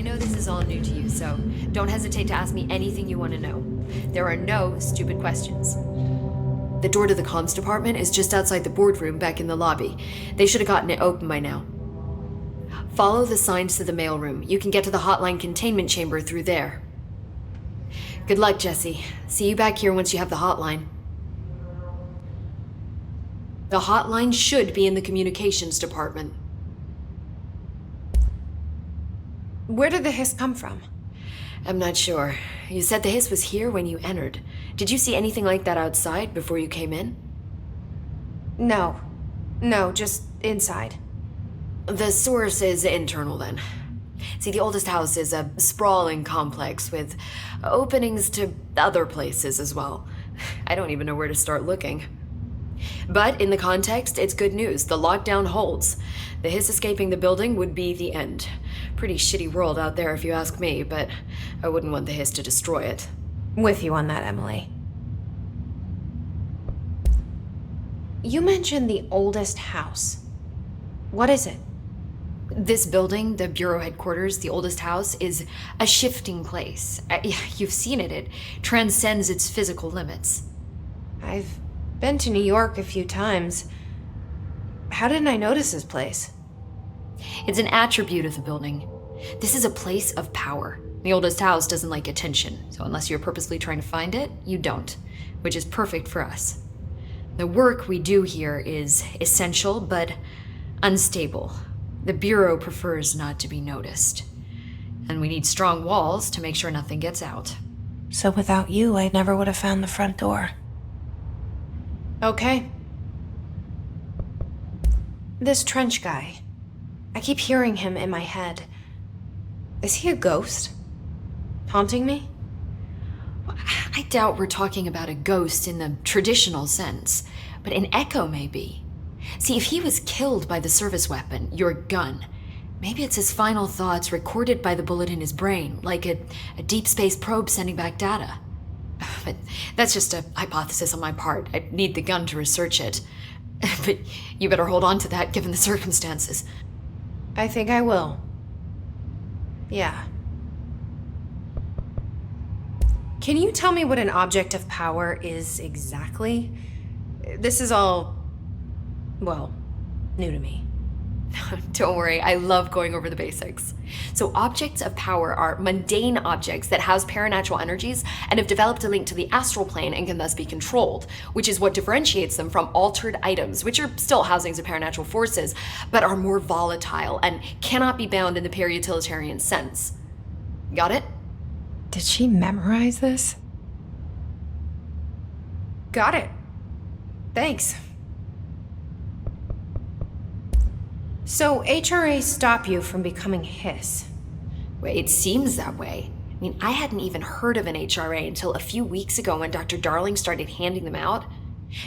know this is all new to you, so don't hesitate to ask me anything you want to know. There are no stupid questions. The door to the comms department is just outside the boardroom back in the lobby. They should have gotten it open by now. Follow the signs to the mailroom. You can get to the hotline containment chamber through there. Good luck, Jesse. See you back here once you have the hotline. The hotline should be in the communications department. Where did the hiss come from? I'm not sure. You said the hiss was here when you entered. Did you see anything like that outside before you came in? No, just inside. The source is internal then. See, the oldest house is a sprawling complex with openings to other places as well. I don't even know where to start looking. But in the context, it's good news. The lockdown holds. The hiss escaping the building would be the end. Pretty shitty world out there if you ask me, but I wouldn't want the hiss to destroy it. With you on that, Emily. You mentioned the oldest house. What is it? This building, the bureau headquarters, the oldest house, is a shifting place. You've seen it. It transcends its physical limits. I've been to New York a few times. How didn't I notice this place? It's an attribute of the building. This is a place of power. The oldest house doesn't like attention, so unless you're purposely trying to find it, you don't, which is perfect for us. The work we do here is essential, but unstable. The Bureau prefers not to be noticed. And we need strong walls to make sure nothing gets out. So without you, I never would have found the front door. Okay. This trench guy. I keep hearing him in my head. Is he a ghost? Haunting me? I doubt we're talking about a ghost in the traditional sense, but an echo maybe. See, if he was killed by the service weapon, your gun, maybe it's his final thoughts recorded by the bullet in his brain, like a deep space probe sending back data. But that's just a hypothesis on my part. I need the gun to research it. But you better hold on to that given the circumstances. I think I will. Yeah. Can you tell me what an object of power is exactly? This is all, well, new to me. Don't worry, I love going over the basics. So objects of power are mundane objects that house paranatural energies and have developed a link to the astral plane and can thus be controlled, which is what differentiates them from altered items, which are still housings of paranatural forces, but are more volatile and cannot be bound in the peri-utilitarian sense. Got it? Did she memorize this? Got it. Thanks. So HRAs stop you from becoming Hiss? Well, it seems that way. I mean, I hadn't even heard of an HRA until a few weeks ago when Dr. Darling started handing them out.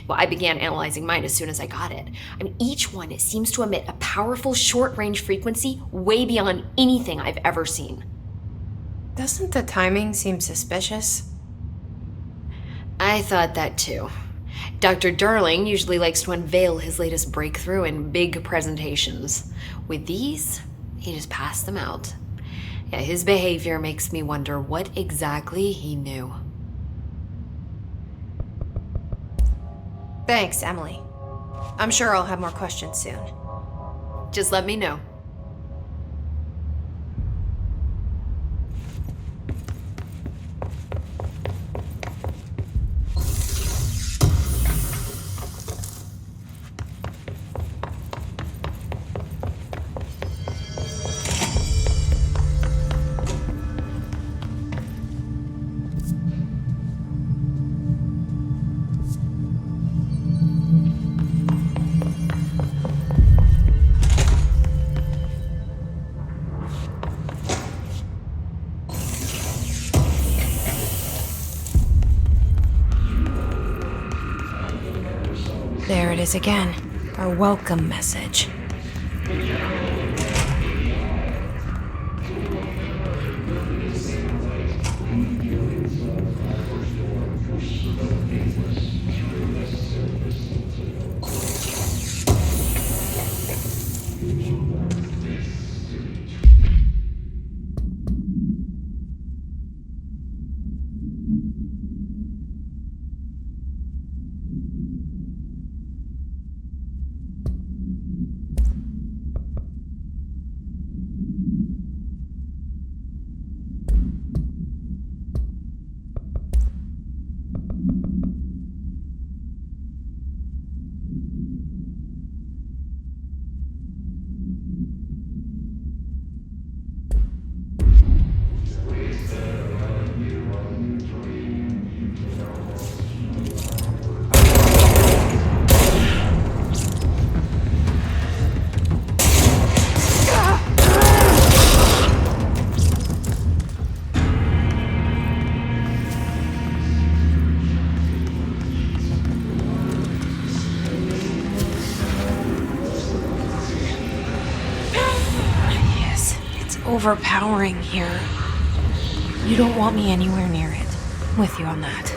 Well, I began analyzing mine as soon as I got it. I mean, each one seems to emit a powerful short-range frequency way beyond anything I've ever seen. Doesn't the timing seem suspicious? I thought that too. Dr. Darling usually likes to unveil his latest breakthrough in big presentations. With these, he just passed them out. Yeah, his behavior makes me wonder what exactly he knew. Thanks, Emily. I'm sure I'll have more questions soon. Just let me know. There it is again, our welcome message. overpowering here. You don't want me anywhere near it. I'm with you on that.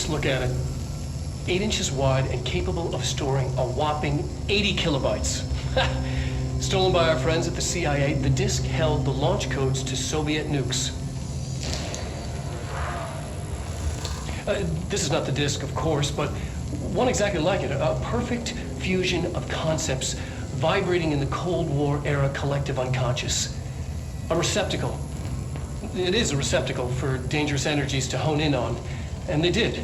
Look at it. 8 inches wide and capable of storing a whopping 80 kilobytes. Stolen by our friends at the CIA, the disk held the launch codes to Soviet nukes. This is not the disk, of course, but one exactly like it. A perfect fusion of concepts vibrating in the Cold War era collective unconscious. A receptacle. It is a receptacle for dangerous energies to hone in on, and they did.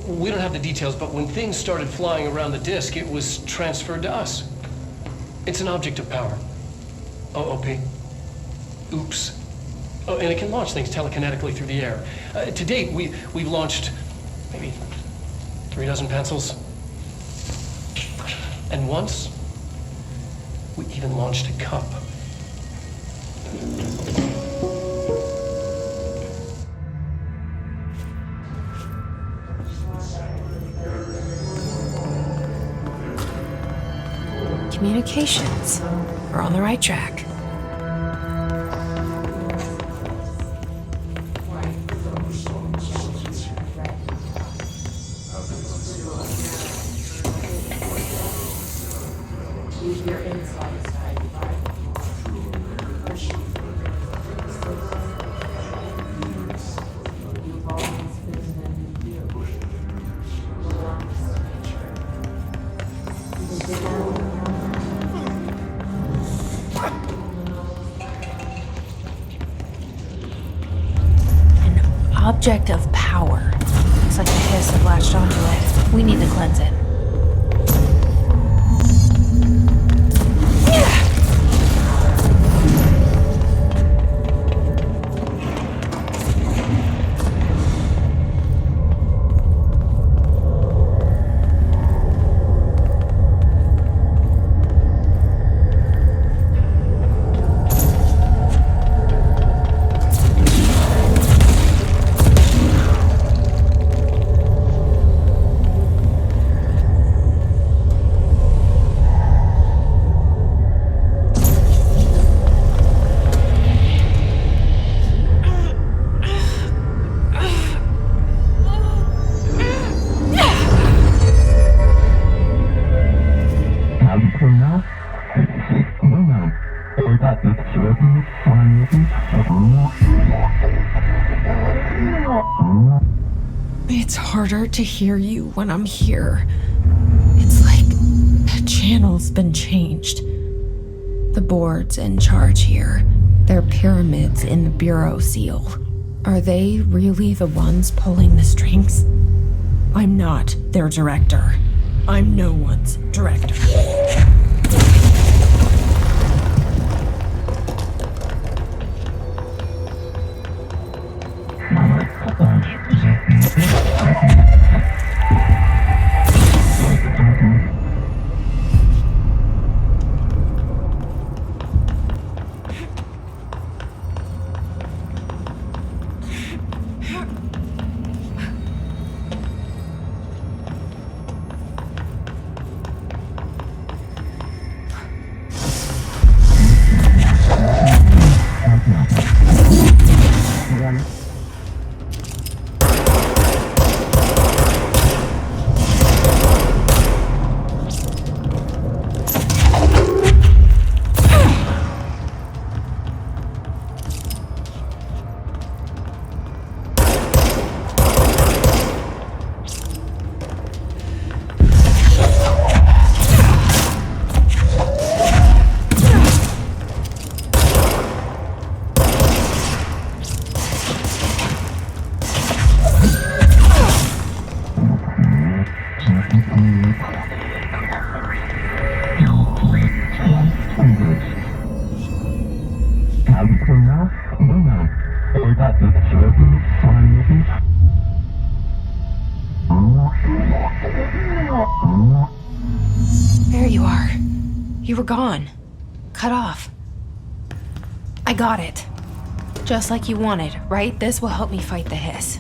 We don't have the details, but when things started flying around the disk, it was transferred to us. It's an object of power. OOP. Oops. Oh, and it can launch things telekinetically through the air. To date, we've launched maybe 3 dozen pencils. And once, we even launched a cup. Communications. We're on the right track. object of power. Looks like the hiss have latched onto it. We need to cleanse it. It's harder to hear you when I'm here. It's like the channel's been changed. The board's in charge here. They're pyramids in the bureau seal. Are they really the ones pulling the strings? I'm not their director. I'm no one's director. There you are. You were gone. Cut off. I got it. Just like you wanted, right? This will help me fight the hiss.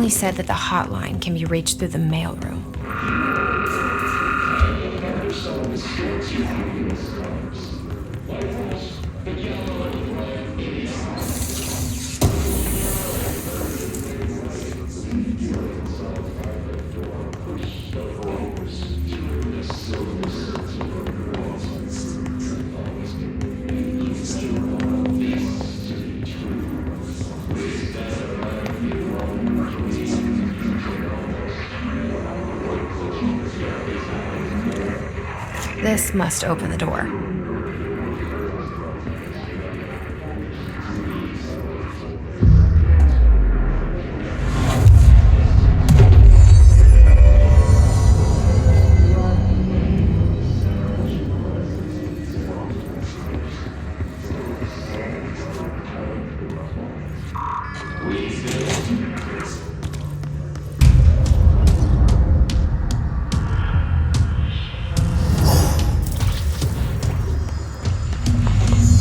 originally said that the hotline can be reached through the mailroom. This must open the door.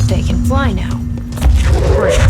They can fly now. Great.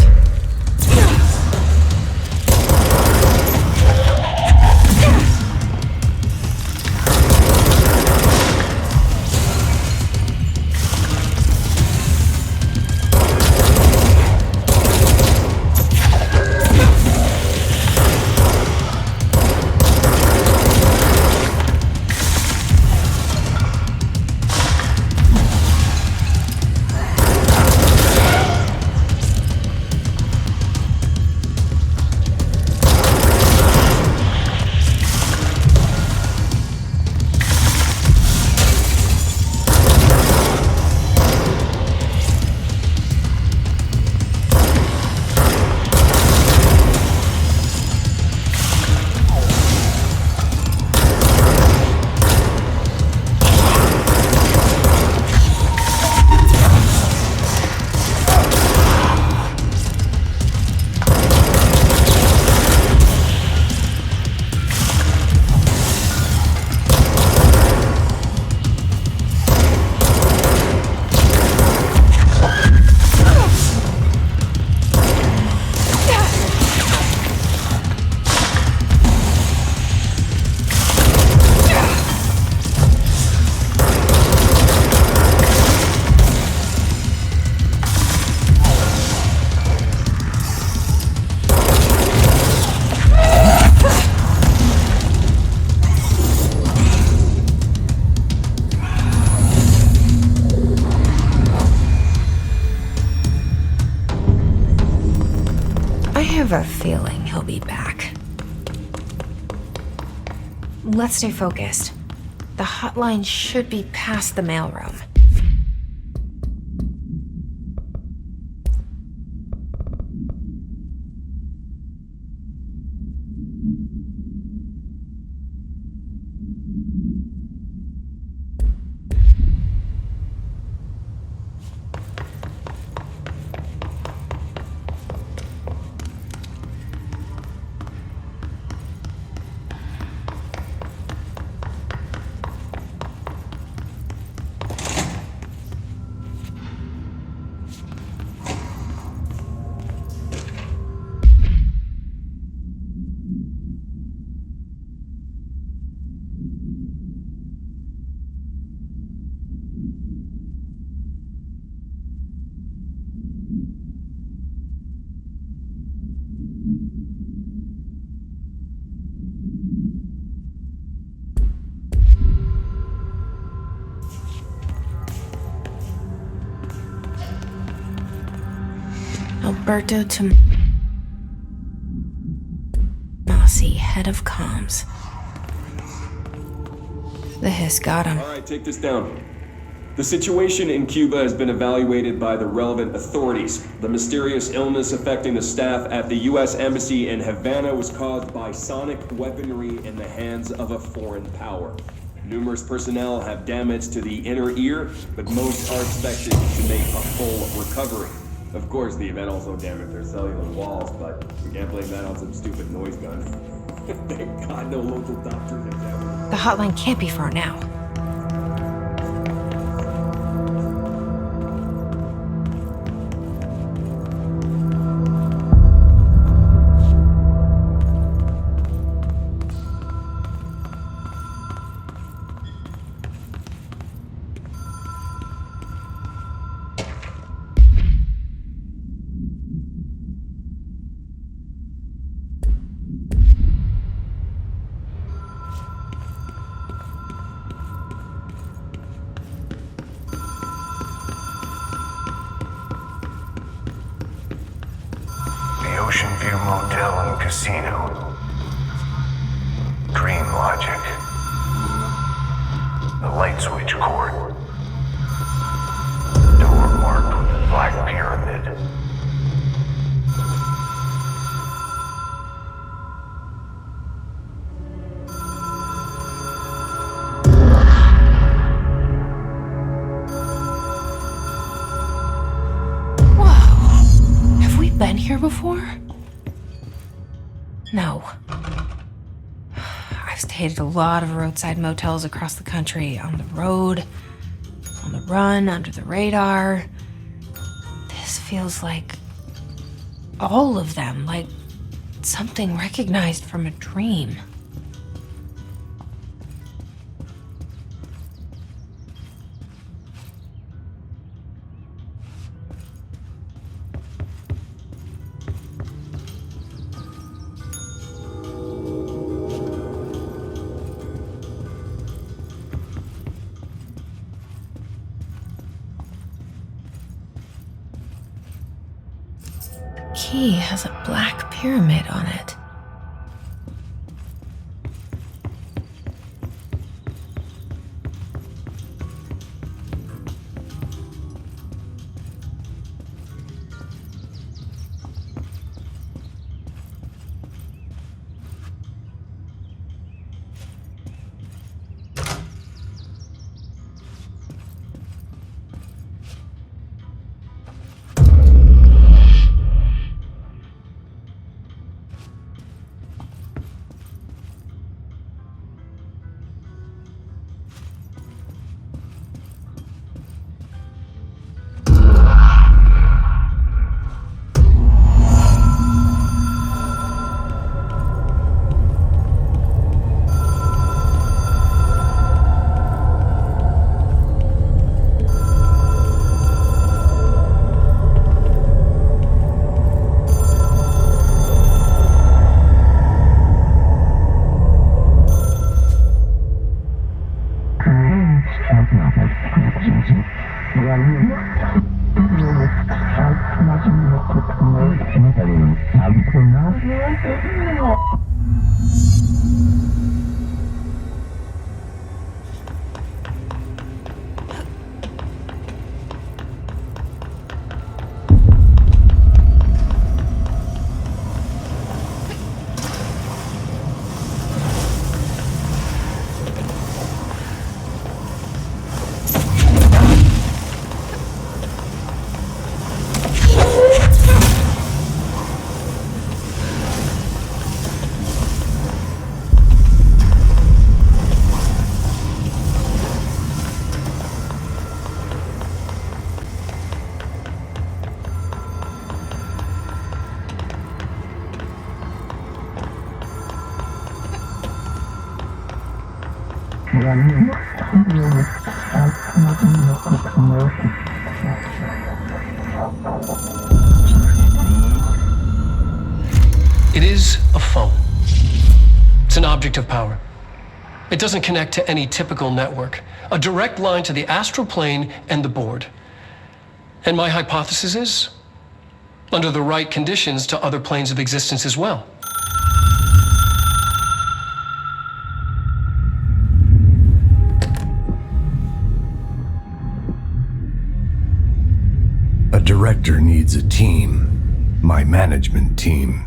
I have a feeling he'll be back. Let's stay focused. The hotline should be past the mailroom. Alberto Tomasi, head of comms. The hiss got him. All right, take this down. The situation in Cuba has been evaluated by the relevant authorities. The mysterious illness affecting the staff at the U.S. Embassy in Havana was caused by sonic weaponry in the hands of a foreign power. Numerous personnel have damage to the inner ear, but most are expected to make a full recovery. Of course, the event also damaged their cellular walls, but we can't blame that on some stupid noise gun. Thank God no local doctors examined. The hotline can't be far now. Ocean View Motel and Casino. Dream Logic. The light switch cord. Door marked with a black pyramid. Whoa. Have we been here before? No. I've stayed at a lot of roadside motels across the country, on the road, on the run, under the radar. This feels like all of them, like something recognized from a dream. Key has a black pyramid on it. It is a phone. It's an object of power. It doesn't connect to any typical network. A direct line to the astral plane and the board. And my hypothesis is, under the right conditions, to other planes of existence as well. A director needs a team. My management team.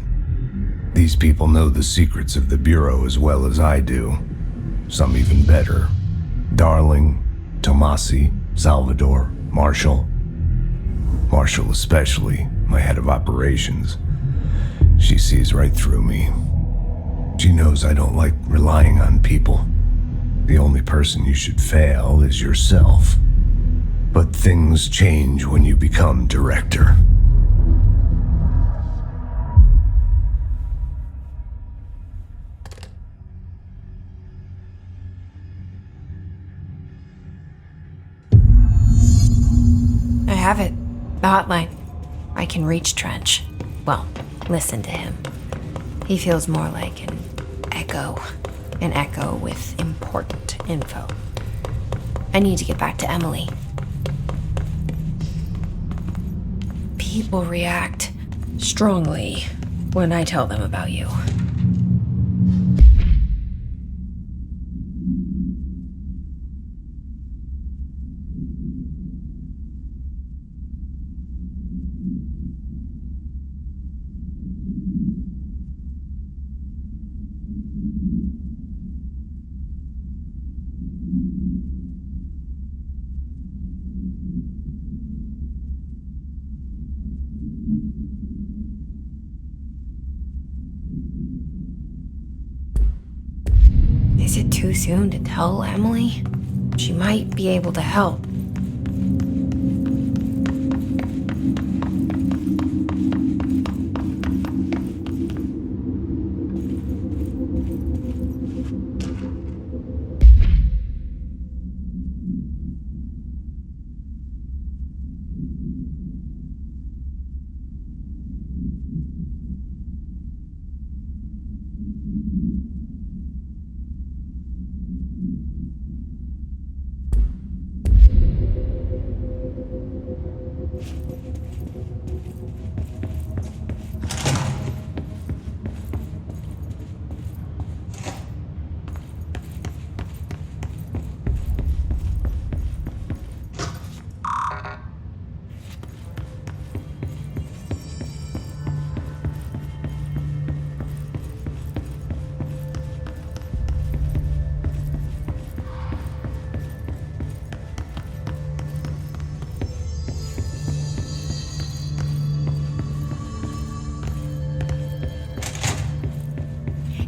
These people know the secrets of the Bureau as well as I do. Some even better. Darling, Tomasi, Salvador, Marshall. Marshall especially, my head of operations. She sees right through me. She knows I don't like relying on people. The only person you should fail is yourself. But things change when you become director. I have it. The hotline. I can reach Trench. Well, listen to him. He feels more like an echo. An echo with important info. I need to get back to Emily. People react strongly when I tell them about you. Is it too soon to tell Emily? She might be able to help.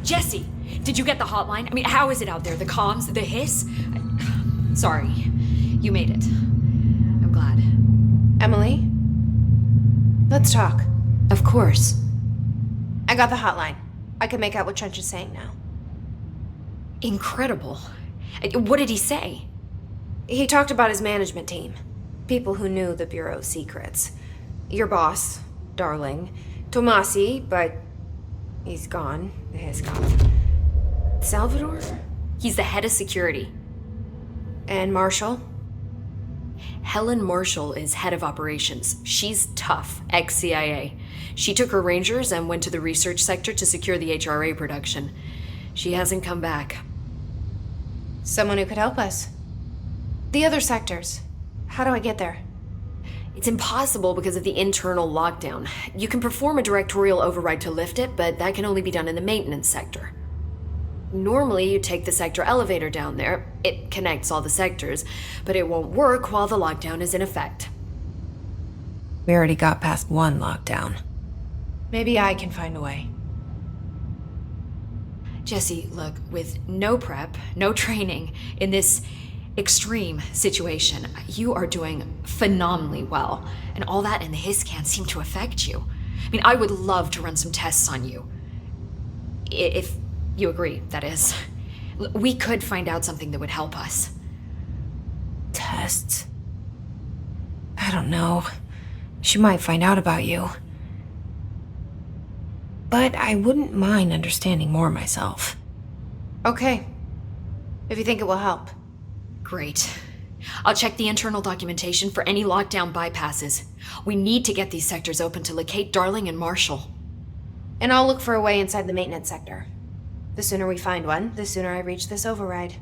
Jesse, did you get the hotline? I mean, how is it out there? The comms, the hiss? Sorry, you made it. I'm glad. Emily? Let's talk. Of course. I got the hotline. I can make out what Trench is saying now. Incredible. What did he say? He talked about his management team. People who knew the Bureau's secrets. Your boss, Darling. Tomasi, but he's gone. He's gone. Salvador? He's the head of security. And Marshall? Helen Marshall is head of operations. She's tough, ex-CIA. She took her Rangers and went to the research sector to secure the HRA production. She hasn't come back. Someone who could help us. The other sectors. How do I get there? It's impossible because of the internal lockdown. You can perform a directorial override to lift it, but that can only be done in the maintenance sector. Normally, you take the sector elevator down there. It connects all the sectors, but it won't work while the lockdown is in effect. We already got past one lockdown. Maybe I can find a way. Jesse, look, with no prep, no training, in this extreme situation, you are doing phenomenally well. And all that and the hiss can't seem to affect you. I mean, I would love to run some tests on you. If you agree, that is. We could find out something that would help us. Tests? I don't know. She might find out about you. But I wouldn't mind understanding more myself. Okay. If you think it will help. Great. I'll check the internal documentation for any lockdown bypasses. We need to get these sectors open to locate Darling and Marshall. And I'll look for a way inside the maintenance sector. The sooner we find one, the sooner I reach this override.